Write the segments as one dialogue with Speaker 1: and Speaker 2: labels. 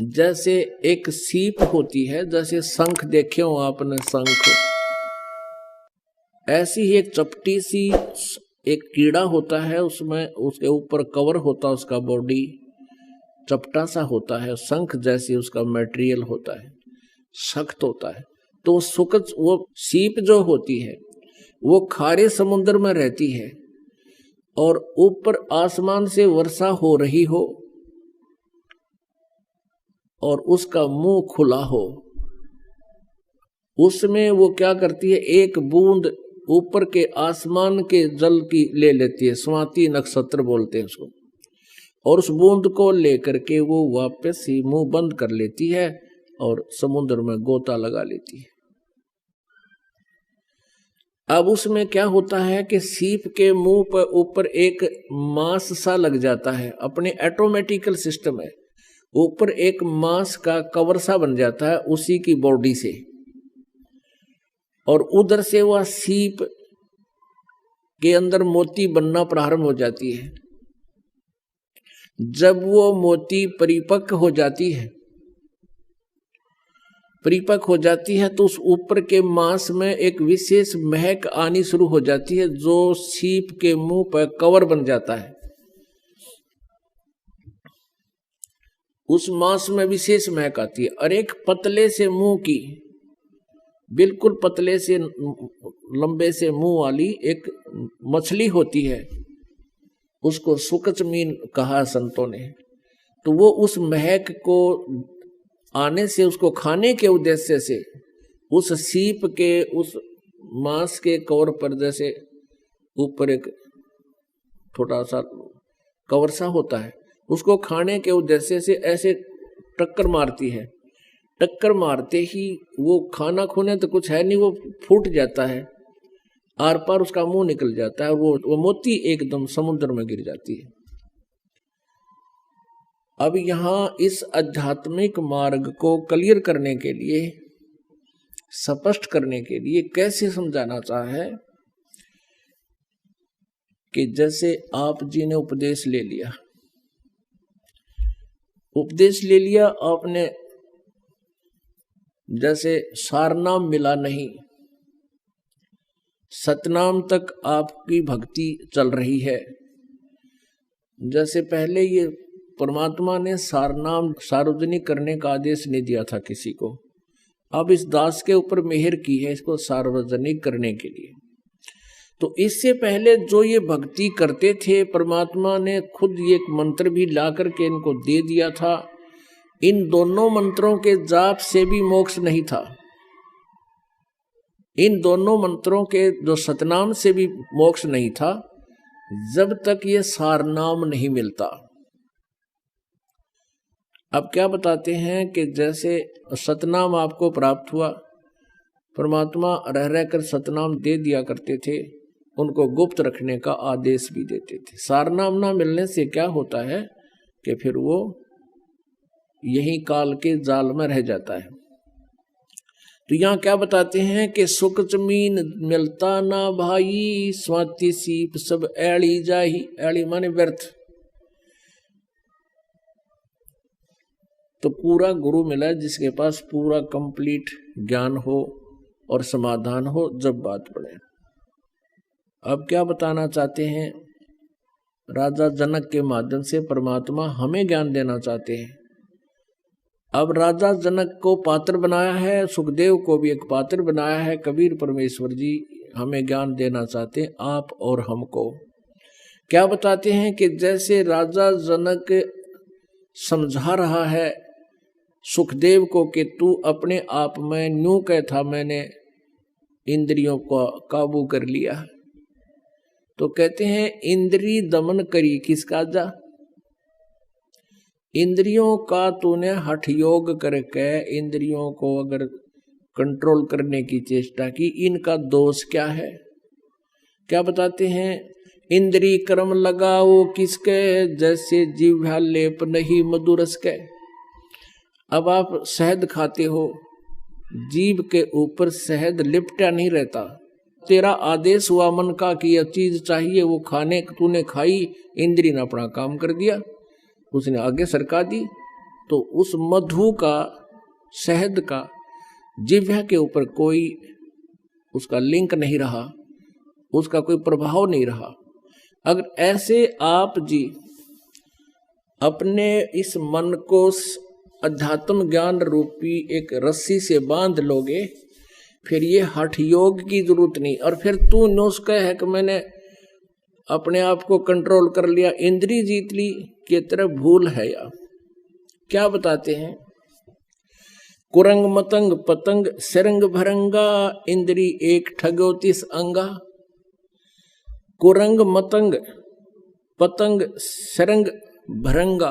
Speaker 1: जैसे एक सीप होती है, जैसे शंख देखे हो आपने शंख, ऐसी ही एक चपटी सी एक कीड़ा होता है, उसमें उसके ऊपर कवर होता है, उसका बॉडी चपटा सा होता है, शंख जैसी उसका मटेरियल होता है, सख्त होता है। तो वो सीप जो होती है वो खारे समुद्र में रहती है और ऊपर आसमान से वर्षा हो रही हो और उसका मुंह खुला हो, उसमें वो क्या करती है, एक बूंद ऊपर के आसमान के जल की ले लेती है, स्वाति नक्षत्र बोलते हैं उसको, और उस बूंद को लेकर के वो वापस ही मुंह बंद कर लेती है और समुद्र में गोता लगा लेती है। अब उसमें क्या होता है कि सीप के मुंह पर ऊपर एक मांस सा लग जाता है, अपने ऑटोमेटिकल सिस्टम है, ऊपर एक मांस का कवर सा बन जाता है उसी की बॉडी से, और उधर से वह सीप के अंदर मोती बनना प्रारंभ हो जाती है। जब वो मोती परिपक्व हो जाती है तो उस ऊपर के मांस में एक विशेष महक आनी शुरू हो जाती है, जो सीप के मुंह पर कवर बन जाता है। उस मांस में विशेष महक आती है, और एक पतले से मुंह की, बिल्कुल पतले से लंबे से मुंह वाली एक मछली होती है, उसको सुकचमीन कहा संतों ने। तो वो उस महक को आने से, उसको खाने के उद्देश्य से उस सीप के उस मांस के कवर पर, जैसे ऊपर एक थोड़ा सा कवर सा होता है, उसको खाने के उद्देश्य से ऐसे टक्कर मारती है। टक्कर मारते ही वो खाना खूने तो कुछ है नहीं, वो फूट जाता है, आर पार उसका मुंह निकल जाता है, वो मोती एकदम समुद्र में गिर जाती है। अब यहाँ इस आध्यात्मिक मार्ग को क्लियर करने के लिए, स्पष्ट करने के लिए कैसे समझाना चाहे कि जैसे आप जी ने उपदेश ले लिया आपने, जैसे सारनाम मिला नहीं, सतनाम तक आपकी भक्ति चल रही है। जैसे पहले ये परमात्मा ने सारनाम सार्वजनिक करने का आदेश नहीं दिया था किसी को, अब इस दास के ऊपर मेहर की है इसको सार्वजनिक करने के लिए। तो इससे पहले जो ये भक्ति करते थे, परमात्मा ने खुद ये एक मंत्र भी ला करके इनको दे दिया था। इन दोनों मंत्रों के जाप से भी मोक्ष नहीं था, इन दोनों मंत्रों के जो सतनाम से भी मोक्ष नहीं था, जब तक ये सारनाम नहीं मिलता। अब क्या बताते हैं कि जैसे सतनाम आपको प्राप्त हुआ, परमात्मा रह रहकर सतनाम दे दिया करते थे, उनको गुप्त रखने का आदेश भी देते थे। सारनाम ना मिलने से क्या होता है कि फिर वो यही काल के जाल में रह जाता है। तो यहाँ क्या बताते हैं कि सुख जमीन मिलता ना भाई, स्वाति सीप सब ऐड़ी जाही। ऐड़ी माने व्यर्थ। तो पूरा गुरु मिला जिसके पास पूरा कंप्लीट ज्ञान हो और समाधान हो जब बात पड़े। अब क्या बताना चाहते हैं, राजा जनक के माध्यम से परमात्मा हमें ज्ञान देना चाहते हैं। अब राजा जनक को पात्र बनाया है, सुखदेव को भी एक पात्र बनाया है, कबीर परमेश्वर जी हमें ज्ञान देना चाहते हैं, आप और हमको। क्या बताते हैं कि जैसे राजा जनक समझा रहा है सुखदेव को कि तू अपने आप में न्यू कह था, मैंने इंद्रियों को काबू कर लिया। तो कहते हैं इंद्री दमन करी किसका जा, इंद्रियों का तूने हठ योग करके इंद्रियों को अगर कंट्रोल करने की चेष्टा की, इनका दोष क्या है। क्या बताते हैं, इंद्री कर्म लगाओ किसके, जैसे जीवा लेप नहीं मधुरस के। अब आप शहद खाते हो, जीभ के ऊपर शहद लिपटा नहीं रहता, तेरा आदेश हुआ मन का कि यह चीज चाहिए, वो खाने तूने खाई, इंद्री ने अपना काम कर दिया, उसने आगे सरका दी, तो उस मधु का, शहद का जिह्वा के ऊपर कोई उसका लिंक नहीं रहा, उसका कोई प्रभाव नहीं रहा। अगर ऐसे आप जी अपने इस मन को अध्यात्म ज्ञान रूपी एक रस्सी से बांध लोगे, फिर ये हठ योग की जरूरत नहीं। और फिर तू नुस्खा है कि मैंने अपने आप को कंट्रोल कर लिया, इंद्री जीत ली, की तरह भूल है। या क्या बताते हैं, कुरंग मतंग पतंग सिरंग भरंगा, इंद्री एक ठगोतिस अंगा। कुरंग मतंग पतंग सिरंग भरंगा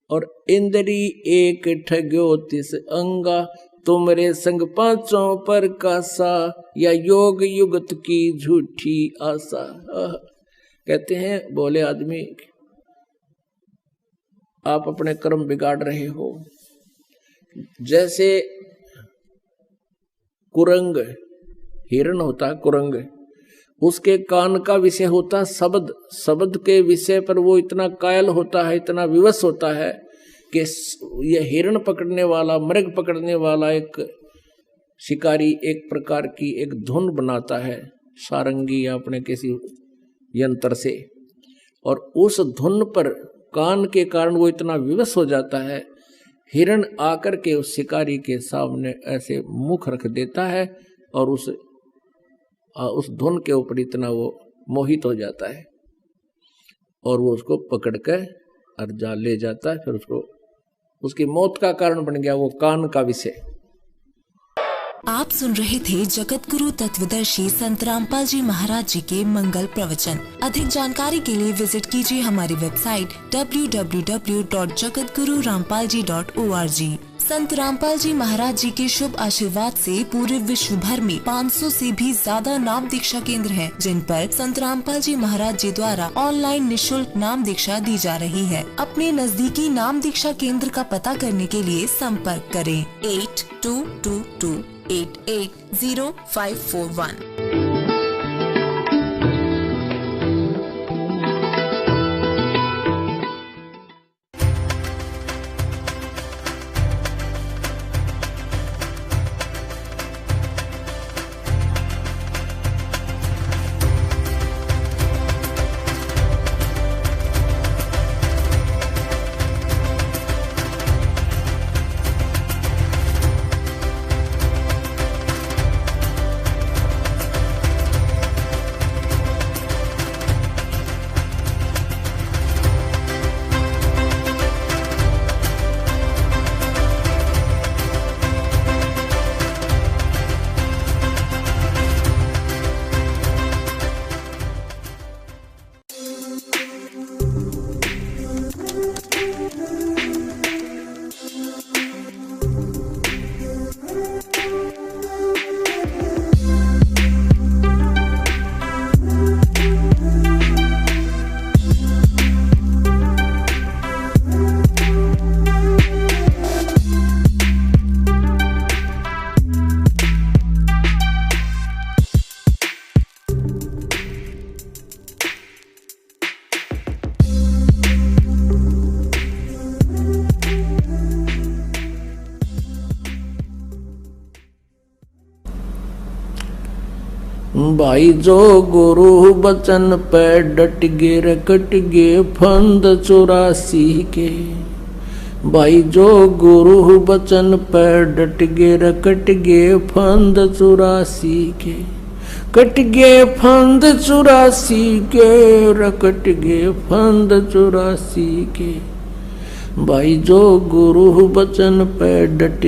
Speaker 1: और इंद्री एक ठगोतिस अंगा। तुमरे संग पांचों पर कासा, या योग युगत की झूठी आशा। कहते हैं बोले आदमी आप अपने कर्म बिगाड़ रहे हो। जैसे कुरंग, हिरण होता है कुरंग, उसके कान का विषय होता शब्द, शब्द के विषय पर वो इतना कायल होता है, इतना विवश होता है कि ये हिरण पकड़ने वाला, मृग पकड़ने वाला एक शिकारी एक प्रकार की एक धुन बनाता है सारंगी या अपने किसी यंत्र से, और उस धुन पर कान के कारण वो इतना विवश हो जाता है, हिरण आकर के उस शिकारी के सामने ऐसे मुख रख देता है और उस धुन के ऊपर इतना वो मोहित हो जाता है और वो उसको पकड़ कर अर्जा ले जाता है। फिर उसको उसकी मौत का कारण बन गया वो कान का विषय।
Speaker 2: आप सुन रहे थे जगत गुरु तत्वदर्शी संत रामपाल जी महाराज जी के मंगल प्रवचन। अधिक जानकारी के लिए विजिट कीजिए हमारी वेबसाइट www.jagatgururampalji.org। संत रामपाल जी महाराज जी के शुभ आशीर्वाद से पूरे विश्व भर में 500 से भी ज्यादा नाम दीक्षा केंद्र हैं, जिन पर संत रामपाल जी महाराज जी द्वारा ऑनलाइन निशुल्क नाम दीक्षा दी जा रही है। अपने नजदीकी नाम दीक्षा केंद्र का पता करने के लिए संपर्क करें 8222880541।
Speaker 1: भाई जो गुरु बचन पे डट गे रकट गे फंद 84 के। भाई जो गुरु बचन पे डट गे रकट गे फंद 84 के। कट गे फंद 84 के, रकट गे फंद 84 के। भाई जो गुरु बचन पे डट